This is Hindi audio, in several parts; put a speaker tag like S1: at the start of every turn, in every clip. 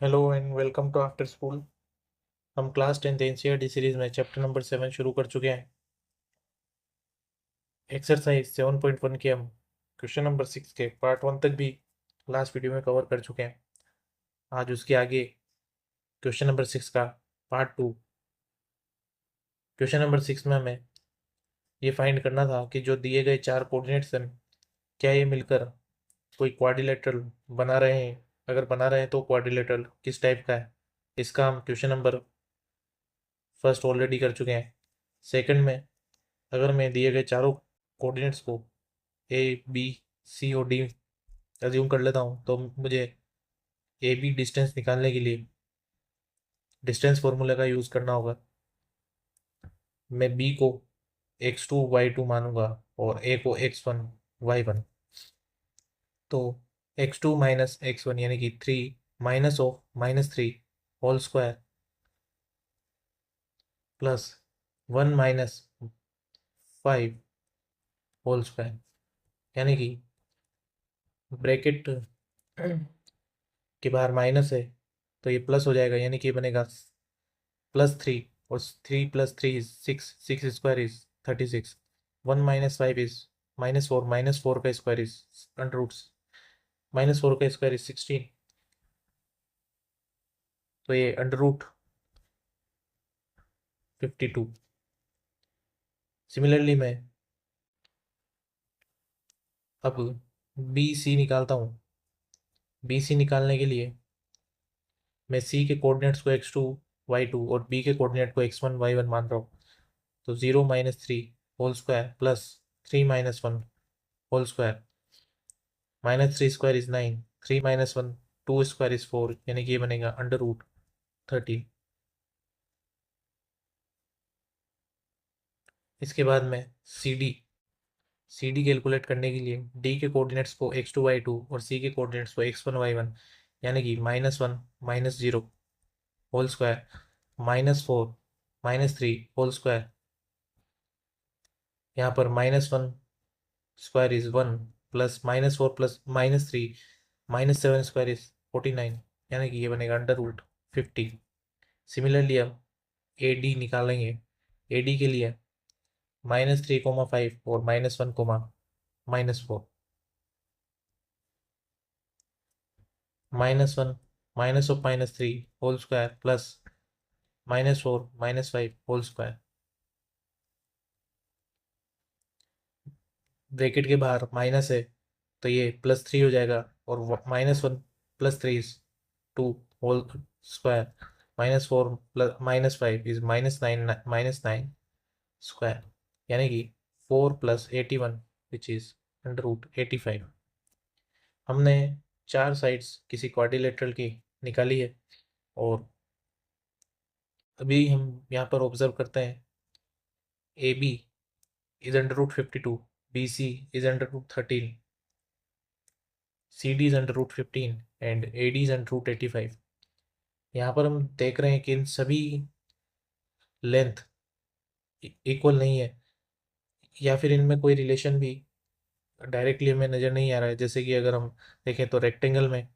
S1: Hello and welcome to after school. हम क्लास 10th एनसीईआरटी सीरीज में चैप्टर नंबर 7 शुरू कर चुके हैं। एक्सरसाइज 7.1 के हम क्वेश्चन नंबर 6 के पार्ट 1 तक भी लास्ट वीडियो में कवर कर चुके हैं। आज उसके आगे क्वेश्चन नंबर 6 का पार्ट 2। क्वेश्चन नंबर 6 में हमें ये फाइंड करना था कि जो दिए गए चार कोऑर्डिनेट्स हैं, क्या ये मिलकर कोई क्वाड्रिलेटरल बना रहे हैं। अगर बना रहे हैं तो क्वाड्रिलेटरल किस टाइप का है। इसका हम क्वेश्चन नंबर फर्स्ट ऑलरेडी कर चुके हैं। सेकंड में अगर मैं दिए गए चारों कोऑर्डिनेट्स को ए बी सी और डी एज्यूम कर लेता हूँ तो मुझे ए बी डिस्टेंस निकालने के लिए डिस्टेंस फॉर्मूला का यूज़ करना होगा। मैं बी को x2 y2 मानूंगा और ए को x1 y1। तो x2 माइनस x1 यानी कि 3 minus of -3 whole square plus 1 minus 5 whole square, यानी कि ब्रैकेट के बाहर माइनस है तो ये प्लस हो जाएगा, यानी कि बनेगा +3 और 3 + 3 इज 6, 6 स्क्वायर इज 36, 1 - 5 इज -4, -4 का स्क्वायर इज अंडर रूट, -4 का स्क्वायर इज 16, तो ये अंडर रूट 52। सिमिलरली मैं अब बी सी निकालता हूँ। बी सी निकालने के लिए मैं सी के कोऑर्डिनेट्स को x2 y2 और बी के कोऑर्डिनेट को x1 y1 मान रहा हूँ। तो 0 - 3 whole square plus 3 - 1 whole square, -3 square is 9, 3 - 1 2 square is 4, यानी कि ये बनेगा अंडर रूट 30। इसके बाद में सी डी कैलकुलेट करने के लिए डी के कोऑर्डिनेट्स को x2 y2 और सी के कोऑर्डिनेट्स को x1 y1, यानी कि -1 - 0 होल स्क्वायर, -4 -3 होल स्क्वायर, यहाँ पर -1 square is 1 plus -4 plus -3 -7 square is 49, यानी कि ये बनेगा अंडर रूट 50। सिमिलरली अब ए डी निकालेंगे। ए डी के लिए -3, 5 और -1, -4, -1 minus of -3 whole square plus -4 -5 whole square, bracket के बाहर माइनस है तो ये +3 हो जाएगा और -1 + 3 is 2 whole square, -4 plus -5 is -9 square, यानी कि 4 + 81 विच इज अंडर रूट 85। हमने चार साइड्स किसी क्वाड्रिलेटरल की निकाली है और अभी हम यहाँ पर ऑब्जर्व करते हैं A B is under root 52, B C is under root 13, C D is under root 15 and A D is under root 85। यहाँ पर हम देख रहे हैं कि इन सभी लेंथ इक्वल नहीं है, या फिर इनमें कोई रिलेशन भी डायरेक्टली हमें नज़र नहीं आ रहा है। जैसे कि अगर हम देखें तो रेक्टेंगल में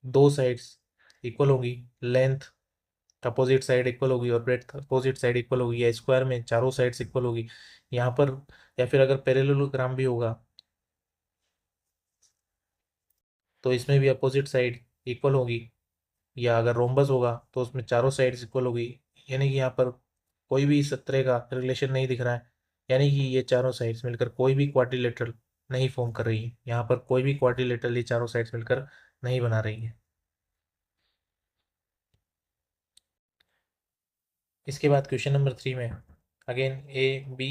S1: दो साइड्स इक्वल होगी, लेंथ अपोजिट साइड इक्वल होगी और ब्रेड्थ अपोजिट साइड इक्वल होगी, या स्क्वायर में चारों साइड्स इक्वल होगी यहाँ पर, या फिर अगर पैरेललोग्राम भी होगा तो इसमें भी अपोजिट साइड इक्वल होगी, या अगर रोम्बस होगा तो उसमें चारों साइड्स इक्वल होगी, यानी कि यहाँ पर कोई भी इस तरह का रिलेशन नहीं दिख रहा है, यानी कि ये चारों साइड्स मिलकर कोई भी क्वाड्रिलेटरल नहीं फॉर्म कर रही है। यहाँ पर कोई भी क्वाड्रिलेटरल ये चारों साइड्स मिलकर नहीं बना रही है। इसके बाद क्वेश्चन नंबर 3 में अगेन ए बी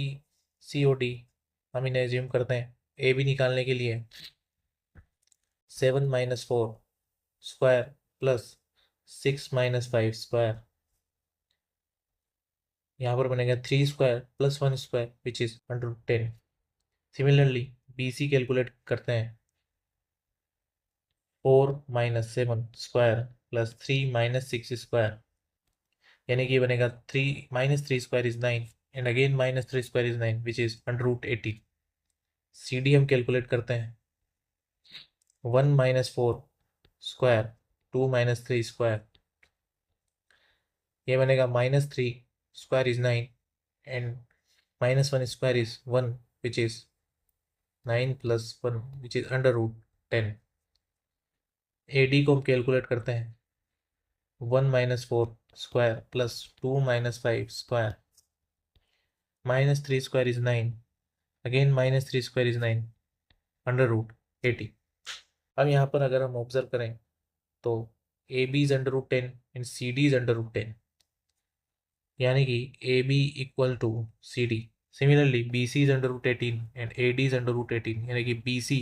S1: सी और डी हम इन्हें एज्यूम करते हैं। ए बी निकालने के लिए 7 - 4 स्क्वायर प्लस 6 - 5 स्क्वायर, यहाँ पर बनेगा 3 square plus 1 square which is under root 10। Similarly B C calculate करते हैं 4 - 7 स्क्वायर प्लस 3 - 6 स्क्वायर, यानी कि बनेगा 3 - 3 square is 9 and again -3 square is 9 which is under root 80। C D हम कैलकुलेट करते हैं 1 - 4 स्क्वायर 2 माइनस 3 स्क्वायर, ये बनेगा minus 3 square is 9 and minus 1 square is 1 which is 9 plus 1 which is under root 10। A D को हम कैलकुलेट करते हैं 1 minus 4 square plus 2 minus 5 square, minus 3 square is 9, again minus 3 square is 9 under root 80। अब यहाँ पर अगर हम ऑब्जर्व करें तो A B is under root 10 and C D is under root 10, यानी कि A B equal to C D. Similarly B C is under root 18 and A D is under root 18, यानी कि B C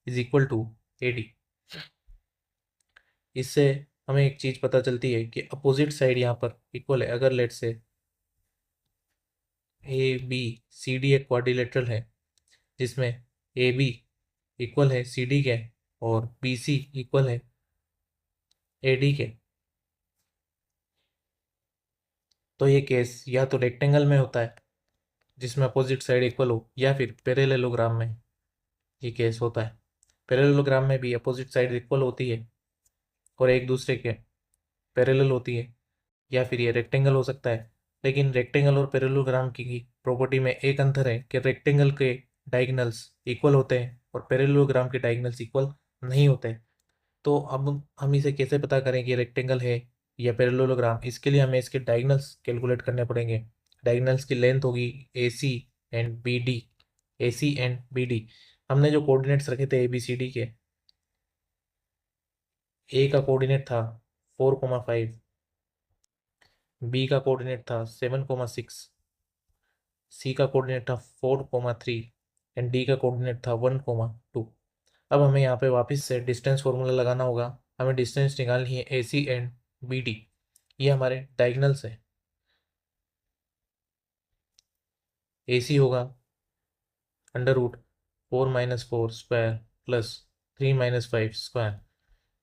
S1: is equal to A D. इससे हमें एक चीज पता चलती है कि अपोजिट साइड यहाँ पर इक्वल है। अगर लेट से ए बी सी डी एक क्वाड्रिलेटरल है जिसमें ए बी इक्वल है सी डी के और बी सी इक्वल है ए डी के, तो ये केस या तो रेक्टेंगल में होता है जिसमें अपोजिट साइड इक्वल हो, या फिर पैरेललोग्राम में ये केस होता है। पैरेललोग्राम में भी अपोजिट साइड इक्वल होती है और एक दूसरे के पैरेलल होती है, या फिर ये रेक्टेंगल हो सकता है। लेकिन रेक्टेंगल और पैरेललोग्राम की प्रॉपर्टी में एक अंतर है कि रेक्टेंगल के डायगोनल्स इक्वल होते हैं और पैरेललोग्राम के डायगोनल्स इक्वल नहीं होते। तो अब हम इसे कैसे पता करें कि रेक्टेंगल है या पैरेललोग्राम? इसके लिए हमें इसके डायगोनल्स कैलकुलेट करने पड़ेंगे। डायगोनल्स की लेंथ होगी A C and B D, A C and B D. हमने जो कोऑर्डिनेट्स रखे थे ए बी सी डी के, ए का कोऑर्डिनेट था 4,5, बी का कोऑर्डिनेट था 7,6, सी का कोऑर्डिनेट था 4,3 एंड डी का कोऑर्डिनेट था 1,2। अब हमें यहाँ पे वापस से डिस्टेंस फॉर्मूला लगाना होगा। हमें डिस्टेंस निकालनी है A C and B D, ये हमारे डायगोनल्स है। ए सी होगा under root 4 minus 4 square plus 3 minus 5 square,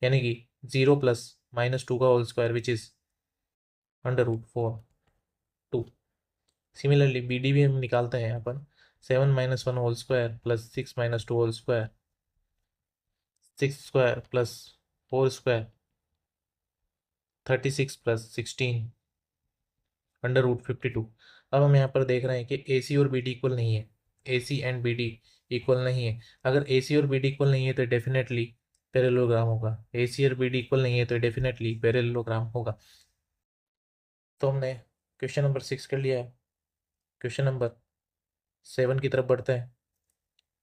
S1: यानी कि 0 प्लस माइनस 2 का whole square which is under root 4 2। Similarly B D भी हम निकालते हैं यहाँ पर 7 minus 1 whole square plus 6 minus 2 whole square, 6 square plus 4 square 36 plus 16 under root 52। अब हम यहाँ पर देख रहे हैं कि ए सी और बी डी इक्वल नहीं है, A C and B D equal नहीं है। अगर ए सी और बी डी इक्वल नहीं है तो डेफिनेटली पैरेललोग्राम होगा, ए सी और बी डी इक्वल नहीं है तो डेफिनेटली पैरेललोग्राम होगा। तो हमने क्वेश्चन नंबर 6 कर लिया है। क्वेश्चन नंबर 7 की तरफ बढ़ते हैं।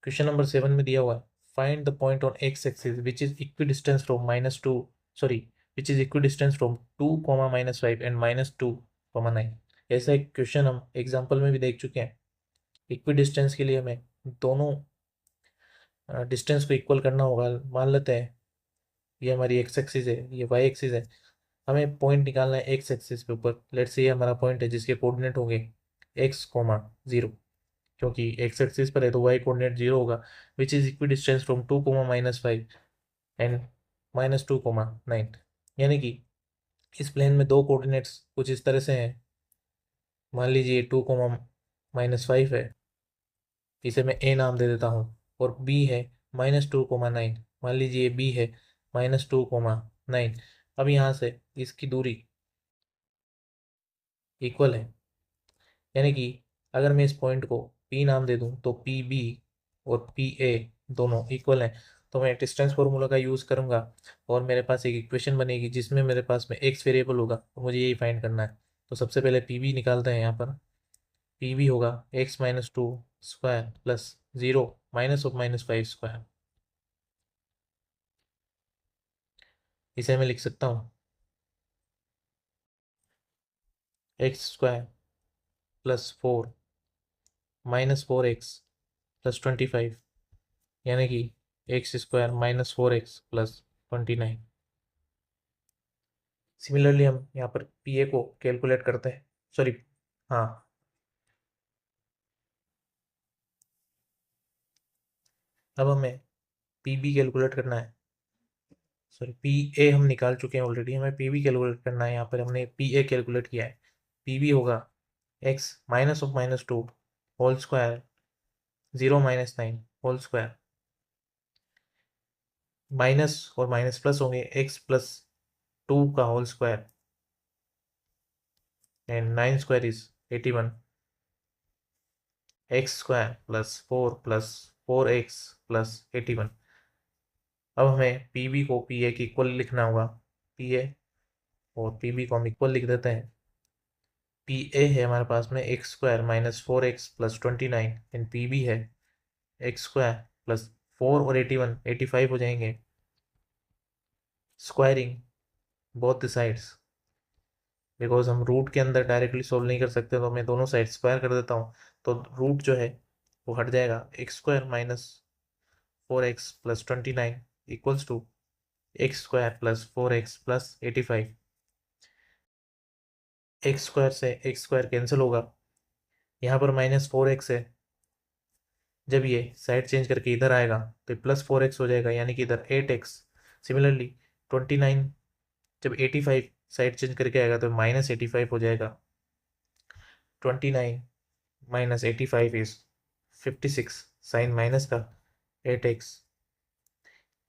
S1: क्वेश्चन नंबर 7 में दिया हुआ है find the point on x axis which is equidistance from -2 sorry which is equidistance from 2, -5 and -2, 9। ऐसा एक क्वेश्चन हम एग्जाम्पल में भी देख चुके हैं। इक्विडिस्टेंस के लिए हमें दोनों डिस्टेंस को इक्वल करना होगा। मान लेते हैं ये हमारी एक्स एक्सिस है, ये वाई एक्सिस है। हमें पॉइंट निकालना है एक्स एक्सिस के ऊपर। लेट्स से ये हमारा पॉइंट है जिसके कोऑर्डिनेट होंगे x, 0, क्योंकि एक्स एक्सिस पर है तो वाई कोऑर्डिनेट 0 होगा। Which is equi distance from 2, -5 and -2, 9, यानी कि इस प्लेन में दो कोऑर्डिनेट्स कुछ इस तरह से हैं। मान लीजिए 2, -5 है, इसे मैं a नाम दे देता हूँ, और b है -2, 9, मान लीजिए b है -2, 9। अब यहाँ से इसकी दूरी इक्वल है, यानी कि अगर मैं इस पॉइंट को P नाम दे दूं तो PB और PA दोनों इक्वल हैं। तो मैं डिस्टेंस फार्मूला का यूज़ करूंगा और मेरे पास एक इक्वेशन बनेगी जिसमें मेरे पास में x वेरिएबल होगा, तो मुझे यही फाइंड करना है। तो सबसे पहले PB निकालते हैं। यहाँ पर PB होगा x -2 स्क्वायर प्लस 0 -5 स्क्वायर। इसे मैं लिख सकता हूँ x square plus 4 -4x plus 25, यानी कि x square -4x plus 29। Similarly हम यहाँ पर पी ए को कैलकुलेट करते हैं। सॉरी, हाँ, अब हमें पी बी कैलकुलेट करना है। सॉरी, पी ए हम निकाल चुके हैं ऑलरेडी, हमें पी बी कैलकुलेट करना है। यहाँ पर हमने पी ए कैलकुलेट किया है। पी बी होगा X -2 whole square 0 -9 whole square, minus और माइनस प्लस होंगे, एक्स प्लस 2 का whole square and 9 square is 81, X square plus 4x plus 81। अब हमें पी बी को पी ए की इक्वल लिखना होगा, पी ए और पी बी को हम इक्वल लिख देते हैं। पी ए है हमारे पास में X square minus 4x plus 29 and P B है एक्स स्क्वायर प्लस 4 और 81 85 हो जाएंगे। Squaring both the sides, because हम रूट के अंदर डायरेक्टली सोल्व नहीं कर सकते, तो मैं दोनों साइड स्क्वायर कर देता हूँ। तो रूट जो है वो हट जाएगा, X square minus 4x plus 29 equals to X square plus 4x plus 85। X square से एक्स स्क्वायर कैंसिल होगा, यहाँ पर माइनस 4x है, जब ये साइड चेंज करके इधर आएगा तो प्लस 4x हो जाएगा, यानी कि इधर 8x। सिमिलरली 29 जब 85 साइड चेंज करके आएगा तो माइनस 85 हो जाएगा। 29 माइनस 85 इज 56, साइन माइनस का 8x,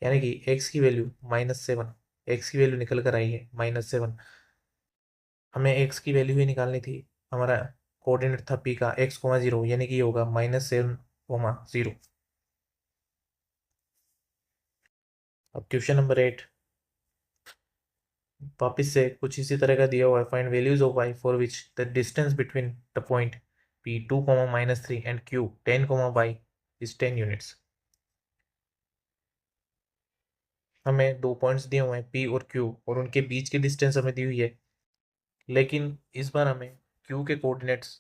S1: यानी कि x की वैल्यू -7, x की वैल्यू निकल कर आई है -7। हमें x की वैल्यू ही निकालनी थी, हमारा कोऑर्डिनेट था p का x,0, यानी कि ये होगा -7,0। अब क्वेश्चन नंबर 8 वापिस से कुछ इसी तरह का दिया हुआ है। Find values of y for which the distance between the point p 2, -3 and q 10, y is 10 units. हमें दो पॉइंट्स दिए हुए हैं p और q और उनके बीच की डिस्टेंस हमें दी हुई है, लेकिन इस बार हमें q के कोऑर्डिनेट्स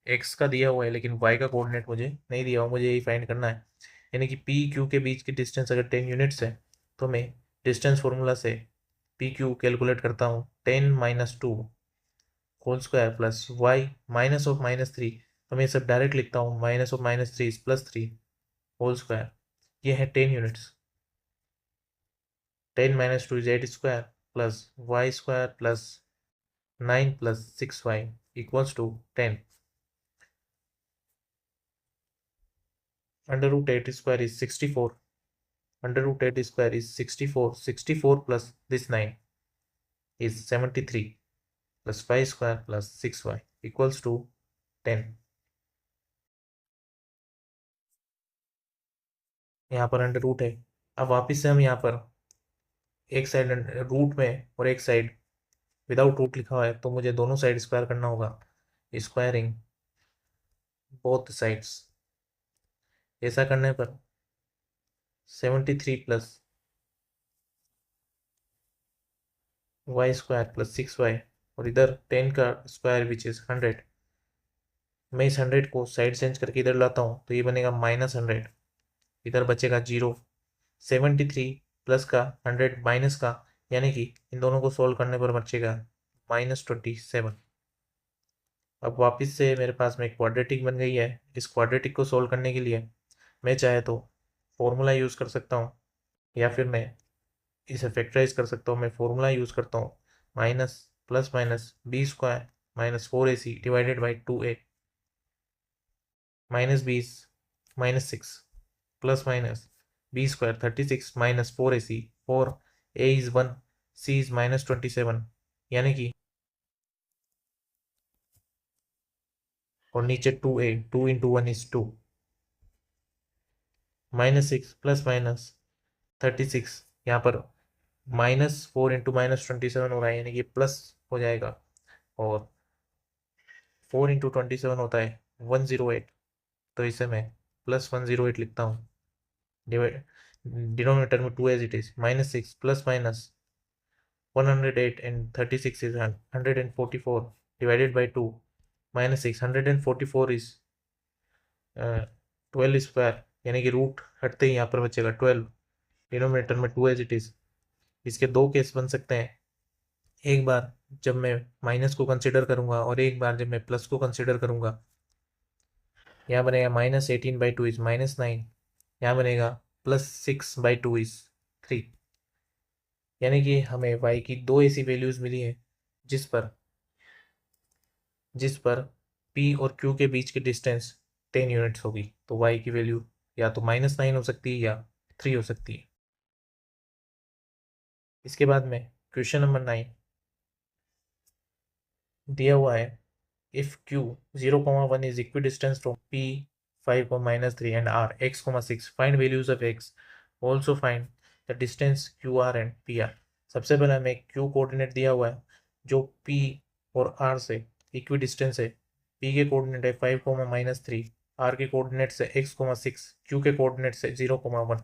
S1: x का दिया हुआ है लेकिन y का कोऑर्डिनेट मुझे नहीं दिया हुआ, मुझे यही फाइंड करना है। यानी कि p q के बीच की डिस्टेंस अगर 10 यूनिट्स है तो मैं डिस्टेंस फॉर्मूला से पी क्यू कैलकुलेट करता हूँ 10 - 2 होल स्क्वायर प्लस वाई -3, तो मैं सब डायरेक्ट लिखता हूँ -3 इज +3 होल स्क्वायर। ये है 10 units. 10 - 2 is 8 square plus Y square plus 9 plus 6y equals to 10। Under root 8 square is 64, under root 8 square is 64, 64 plus this 9 is 73 plus 5 square plus 6y equals to 10। यहाँ पर अंडर रूट है। अब वापिस से हम यहाँ पर एक साइड रूट में और एक साइड विदाउट रूट लिखा हुआ है, तो मुझे दोनों साइड स्क्वायर करना होगा, स्क्वायरिंग बोथ साइड्स। ऐसा करने पर 73 plus Y square plus 6y और इधर 10 का स्क्वायर विच इज 100। मैं इस 100 को साइड चेंज करके इधर लाता हूँ तो ये बनेगा -100, इधर बचेगा 0। 73 प्लस का 100 माइनस का, यानी कि इन दोनों को सोल्व करने पर बचेगा -27। अब वापस से मेरे पास में एक क्वाड्रेटिक बन गई है। इस क्वाड्रेटिक को सोल्व करने के लिए मैं चाहे तो फॉर्मूला यूज़ कर सकता हूँ या फिर मैं इसे फैक्टराइज कर सकता हूँ। मैं फॉर्मूला यूज़ करता हूँ, minus plus minus B square -4ac divided by 2a, -20 -6 plus minus B square 36 -4ac 4, a is 1, c is -27, यानी कि और नीचे 2a, 2 × 1 इज 2, -6 प्लस माइनस 36, यहाँ पर -4 × -27 हो रहा है, यानी कि प्लस हो जाएगा, और 4 × 27 होता है 108, तो इसे मैं +108 लिखता हूँ। डिवाइड डिनोमिनेटर में 2 as it is, -6 plus minus 108 and 36 is 144 divided by 2, -6 144 is 12 square, यानी कि रूट हटते ही यहाँ पर बचेगा 12, डिनोमिनेटर में 2 एज इट इज। इसके दो केस बन सकते हैं, एक बार जब मैं माइनस को कंसिडर करूंगा और एक बार जब मैं प्लस को कंसिडर करूंगा। यहाँ बनेगा -18/2 इज -9, यहाँ बनेगा +6/2 इज 3, यानी कि हमें y की दो ऐसी वैल्यूज मिली है जिस पर p और q के बीच की डिस्टेंस 10 यूनिट्स होगी, तो y की वैल्यू या तो -9 हो सकती है या 3 हो सकती है। इसके बाद में क्वेश्चन नंबर 9 दिया हुआ है if q 0,1 is equidistant from p 5, -3 and r x, 6, find values of x, also find the distance qr and pr। सबसे पहले हमें q कोऑर्डिनेट दिया हुआ है जो p और r से इक्वी डिस्टेंस है। p के कोऑर्डिनेट है 5, -3, r के कोऑर्डिनेट से x, 6, q के कोऑर्डिनेट से 0,1।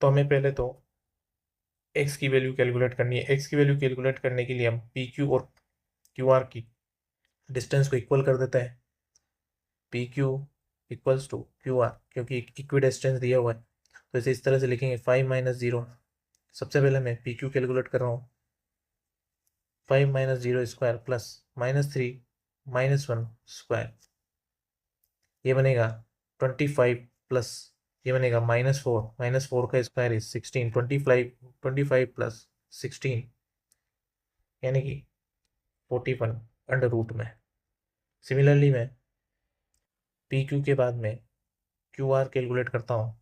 S1: तो हमें पहले तो x की वैल्यू कैलकुलेट करनी है। x की वैल्यू कैलकुलेट करने के लिए हम पी क्यू और क्यू आर की डिस्टेंस को इक्वल कर देते हैं। P Q equals to Q R, क्योंकि इक्वी डिस्टेंस दिया हुआ है तो इसे इस तरह से लिखेंगे 5 - 0। सबसे पहले मैं पी क्यू कैलकुलेट कर रहा हूँ। 5 - 0 स्क्वायर प्लस -3 -1 स्क्वायर, ये बनेगा 25 प्लस ये बनेगा -4 का स्क्वायर इज 16। 25 प्लस 16 यानी कि 41 अंडर रूट में। सिमिलरली मैं पी क्यू के बाद में क्यू आर कैलकुलेट करता हूँ।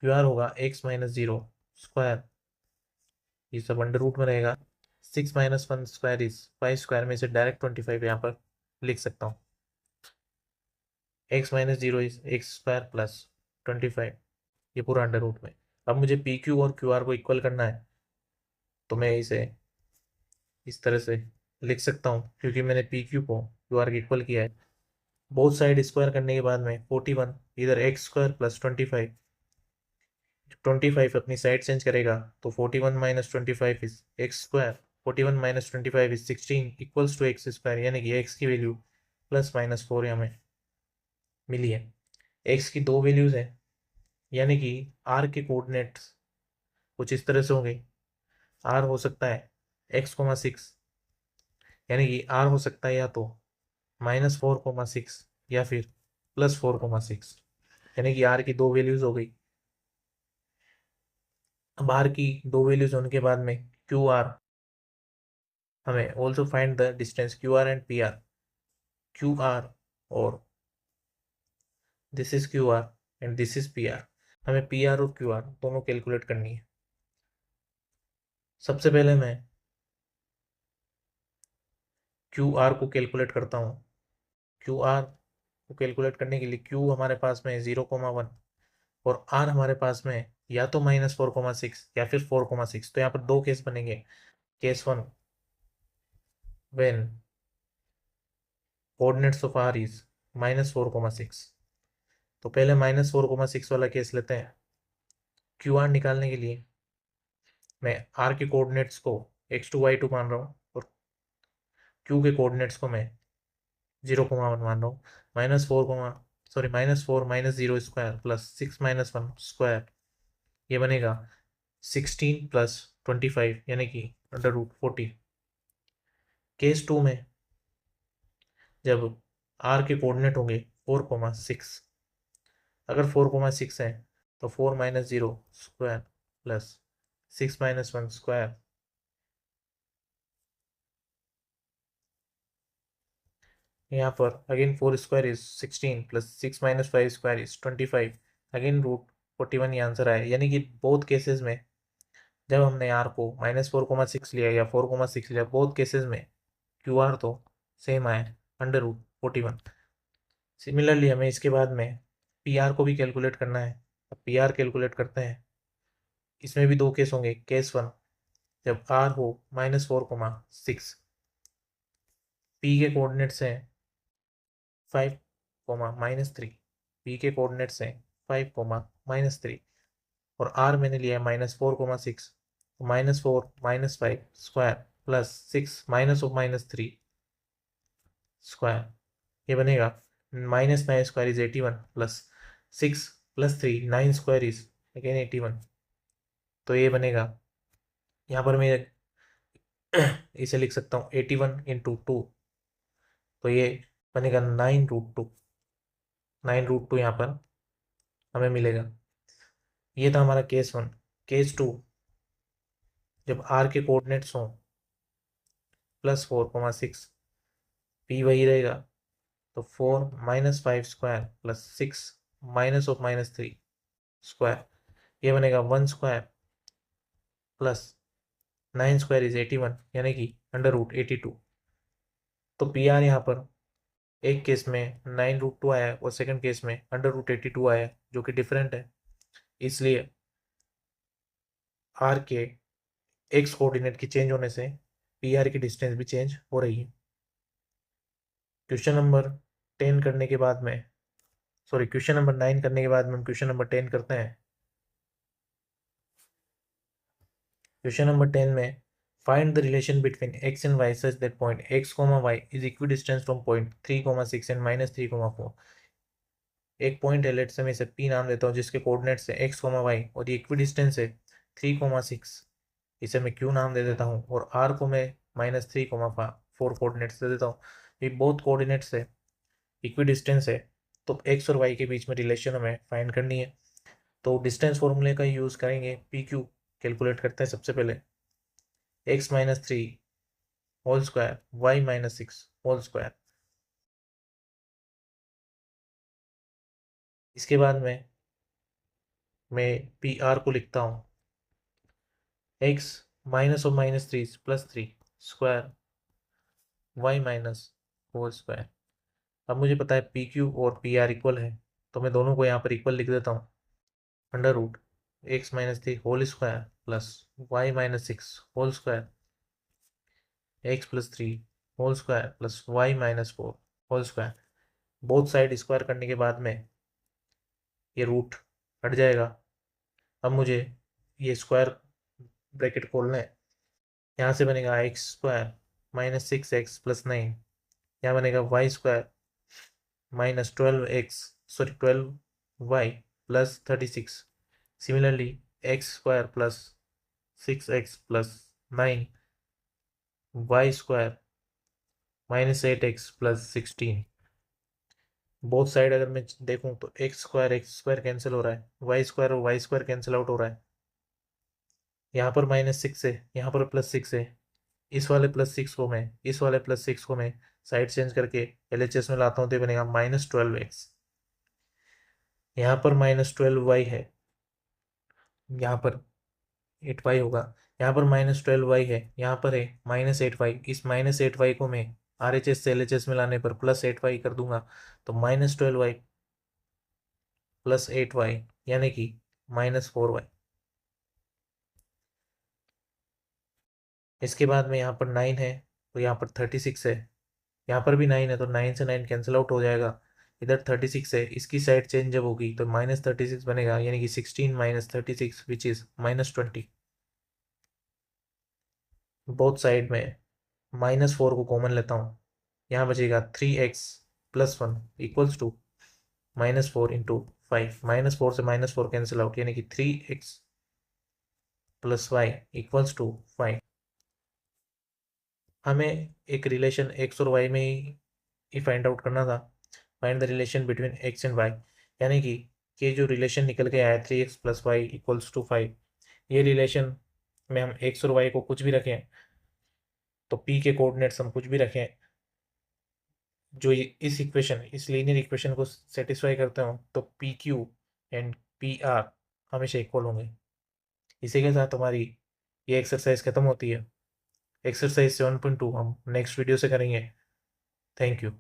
S1: क्यू आर होगा x - 0 स्क्वायर, ये सब अंडर रूट में रहेगा। 6 - 1 स्क्वायर इज 5 स्क्वायर में से डायरेक्ट 25 यहाँ पर लिख सकता हूँ। x - 0 is x square plus 25, ये पूरा अंडर रूट में। अब मुझे पी क्यू और क्यू आर को इक्वल करना है तो मैं इसे इस तरह से लिख सकता हूँ, क्योंकि मैंने पी क्यू को क्यू आर के इक्वल किया है। बोथ साइड स्क्वायर करने के बाद में 41 इधर एक्स स्क्वायर प्लस 25, 25 अपनी साइड चेंज करेगा तो 41 - 25 is X square. 41 - 25 is 16 equals to X square, यानी कि एक्स की वैल्यू +-4 हमें मिली है। एक्स की दो वैल्यूज है, यानी कि आर के कोऑर्डिनेट्स कुछ इस तरह से होंगे। आर हो सकता है x, 6, यानी कि आर हो सकता है या तो -4, 6 या फिर +4, 6, यानी कि आर की दो वैल्यूज हो गई। अब आर की दो वैल्यूज होने के बाद में क्यू आर, हमें also find the distance Q R and P R. Q R और this is Q R and this is P R. हमें पी आर और क्यू आर दोनों कैलकुलेट करनी है। सबसे पहले मैं क्यू आर को कैलकुलेट करता हूँ। क्यू आर को कैलकुलेट करने के लिए क्यू हमारे पास में 0,1 और आर हमारे पास में या तो -4, 6 या फिर 4, 6। तो यहाँ पर दो केस बनेंगे। Case 1 when coordinates of R is -4, 6। तो पहले -4, 6 वाला केस लेते हैं। क्यू आर निकालने के लिए मैं आर के कोऑर्डिनेट्स को x2 y2 मान रहा हूँ और क्यू के कोऑर्डिनेट्स को मैं 0,1 मान रहा हूँ। -4 -0 स्क्वायर प्लस 6 - 1 स्क्वायर, ये बनेगा 16 + 25 यानी कि √40। केस 2 में जब आर के कोऑर्डिनेट होंगे 4,6, अगर 4,6 है तो 4 - 0 स्क्वायर प्लस 6 - 1 स्क्वायर, यहाँ पर again 4 square is 16 plus 6 - 5 square is 25, again √41 ये आंसर आया। यानी कि बोथ केसेस में जब हमने आर को -4,6 लिया या 4,6 लिया, बोथ केसेस में क्यू आर तो सेम आया, √41। सिमिलरली हमें इसके बाद में पी आर को भी कैलकुलेट करना है। अब पी आर कैलकुलेट करते हैं। इसमें भी दो केस होंगे। केस 1 जब आर हो -4,6, पी के कोऑर्डिनेट्स हैं 5, -3, पी के कोऑर्डिनेट्स हैं 5, -3 और आर मैंने लिया है -4,6, तो -4 - 5 स्क्वायर प्लस 6 -3 स्क्वायर, ये बनेगा -9 square is 81 plus 6 + 3 9 square is again 81। तो ये बनेगा, यहाँ पर मैं इसे लिख सकता हूँ 81 × 2, तो ये बनेगा 9√2। 9√2 यहाँ पर हमें मिलेगा। ये था हमारा केस 1। केस 2 जब आर के कोऑर्डिनेट्स हों +4, 6, पी वही रहेगा तो 4 - 5 स्क्वायर प्लस 6 - 3 स्क्वायर, ये बनेगा 1 स्क्वायर प्लस 9 स्क्वायर इज 81 यानी कि √82। तो पी आर यहाँ पर एक केस में 9√2 आया और सेकंड केस में √82 आया, जो कि डिफरेंट है। इसलिए आर के एक्स कोऑर्डिनेट की चेंज होने से पी आर की डिस्टेंस भी चेंज हो रही है। क्वेश्चन नंबर 10 करने के बाद में क्वेश्चन नंबर 9 करने के बाद में हम क्वेश्चन नंबर 10 करते हैं। क्वेश्चन नंबर 10 में find the relation between x and y such that point x, y is equidistance from point 3, 6 and -3, 4। एक पॉइंट है, लेट से मैं इसे P नाम देता हूँ, जिसके कोऑर्डिनेट्स है x, y और ये इक्विडिस्टेंस है 3, 6। इसे मैं Q नाम दे देता हूँ और R को मैं -3, 4 कोऑर्डिनेट्स दे देता हूँ। ये बहुत कोऑर्डिनेट्स है, इक्विडिस्टेंस है, तो x और y के बीच में रिलेशन हमें फाइंड करनी है। तो डिस्टेंस फॉर्मूले का यूज करेंगे। PQ कैलकुलेट करते हैं सबसे पहले। x-3 whole square y-6 whole square. इसके बाद में मैं पी आर को लिखता हूँ x माइनस और -3 +3 स्क्वायर y- होल स्क्वायर। अब मुझे पता है पी क्यू और पी आर इक्वल है, तो मैं दोनों को यहाँ पर इक्वल लिख देता हूँ। √x-3 whole square plus y-6 whole square x+3 whole square plus y-4 whole square. Both side square करने के बाद में ये रूट हट जाएगा। अब मुझे ये स्क्वायर ब्रैकेट खोलना है। यहाँ से बनेगा x² -6x + 9। यहाँ बनेगा y² -12y + 36। Similarly x² + 6x + 9 y² -8x + 16। Both side अगर मैं देखूं तो x² कैंसिल हो रहा है, y² और y² कैंसिल आउट हो रहा है। यहाँ पर -6 है, यहाँ पर +6 है। इस वाले +6 को मैं साइड चेंज करके LHS में लाता हूँ तो बनेगा -12x। यहाँ पर -12y है, यहाँ पर 8y होगा। यहाँ पर -12y है, यहाँ पर है -8y। इस -8y को मैं RHS से LHS में लाने पर +8y कर दूंगा, तो -12y + 8y यानी कि -4y। इसके बाद में यहाँ पर 9 है, तो यहाँ पर 36 है। यहाँ पर भी 9 है, तो 9 से 9 कैंसिल आउट हो जाएगा। इधर 36 है, इसकी साइड चेंज जब होगी तो -36 बनेगा, यानी कि 16 - 36 विच इज -20। बोथ साइड में -4 को कॉमन लेता हूँ। यहाँ बचेगा 3x + 1 = -4 × 5। -4 से -4 कैंसिल आउट, यानी कि 3x + y = 5। हमें एक रिलेशन x और y में ही फाइंड आउट करना था। Find the relation between x and y, यानी कि ये जो रिलेशन निकल के आया 3x + y = 5, ये रिलेशन में हम x और y को कुछ भी रखें, तो p के कोऑर्डिनेट्स हम कुछ भी रखें जो इस इक्वेशन, इस लीनियर इक्वेशन को सेटिस्फाई करते हो, तो P Q and P are हमेशा इक्वल होंगे। इसी के साथ हमारी ये एक्सरसाइज खत्म होती है। एक्सरसाइज 7.2 हम नेक्स्ट वीडियो से करेंगे। Thank you.